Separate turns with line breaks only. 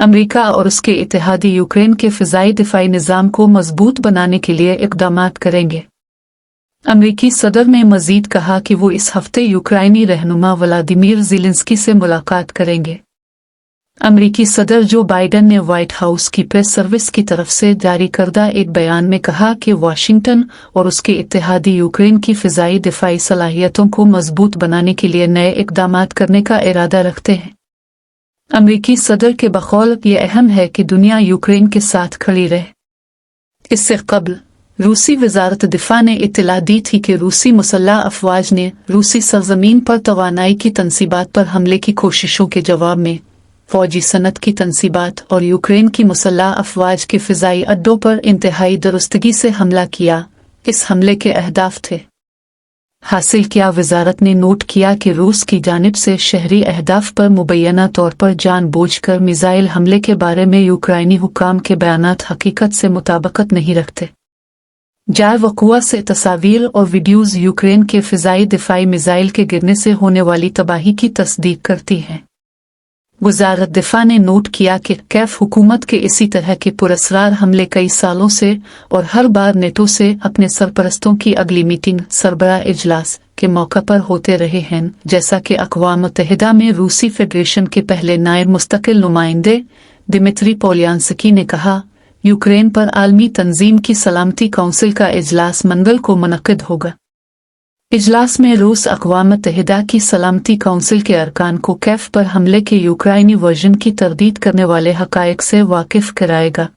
America और उसके इत्तेहादी Ukraine के फ़िज़ाई दिफ़ाई निज़ाम को मजबूत बनाने के लिए इक़दामात करेंगे। अमेरिकी सदर ने मज़ीद कहा कि वो इस हफ्ते यूक्राइनी रहनुमा व्लादिमीर ज़ेलेंस्की से मुलाकात करेंगे। अमेरिकी सदर जो बाइडन ने व्हाइट हाउस की प्रेस सर्विस की तरफ से जारी करदा एक बयान में कहा कि वाशिंगटन और उसके इत्तेहादी यूक्रेन की फ़िज़ाई दिफ़ाई सलाहियतों को मजबूत बनाने के लिए नए इक़दामात करने का इरादा रखते हैं। अमेरिकी सदर के बकौल ये अहम है कि दुनिया यूक्रेन के साथ खड़ी रहे। इससे कबल रूसी वज़ारत दिफ़ा ने इत्तला दी थी कि रूसी मुसल्लह अफ़वाज ने रूसी सरज़मीन पर तवानाई की तनसीबात पर हमले की कोशिशों के जवाब में फ़ौजी सनत की तनसीबात और यूक्रेन की मुसल्लह अफ़वाज के फ़िज़ाई अड्डों पर इंतहाई दुरुस्तगी से हमला किया। इस हमले के अहदाफ थे हासिल किया। वज़ारत ने नोट किया कि रूस की जानिब से शहरी अहदाफ पर मुबैना तौर पर जानबूझकर मिसाइल हमले के बारे में यूक्राइनी हुक्काम के बयानात हकीकत से मुताबिकत नहीं रखते। जाए वक़ुआ से तस्वीर और वीडियोज़ यूक्रेन के फ़िज़ाई दिफ़ाई मिसाइल के गिरने से होने वाली तबाही की तस्दीक करती हैं। वज़ारत दिफ़ा ने नोट किया कि कैफ हुकूमत के इसी तरह के पुरस्रार हमले कई सालों से और हर बार नेटो से अपने सरपरस्तों की अगली मीटिंग सरबराह इजलास के मौका पर होते रहे हैं। जैसा कि अक़वाम मुत्तहिदा में रूसी फेडरेशन के पहले नायब मुस्तकिल नुमाइंदे दिमित्री पोलियानस्की ने कहा, यूक्रेन पर आलमी तंजीम की सलामती काउंसिल का इजलास मंगल को मुनक़िद होगा। इजलास में रूस अक़वाम मुत्तहिदा की सलामती काउंसिल के अरकान को कैफ पर हमले के यूक्राइनी वर्जन की तरदीद करने वाले हक़ाइक़ से वाकिफ़ कराएगा।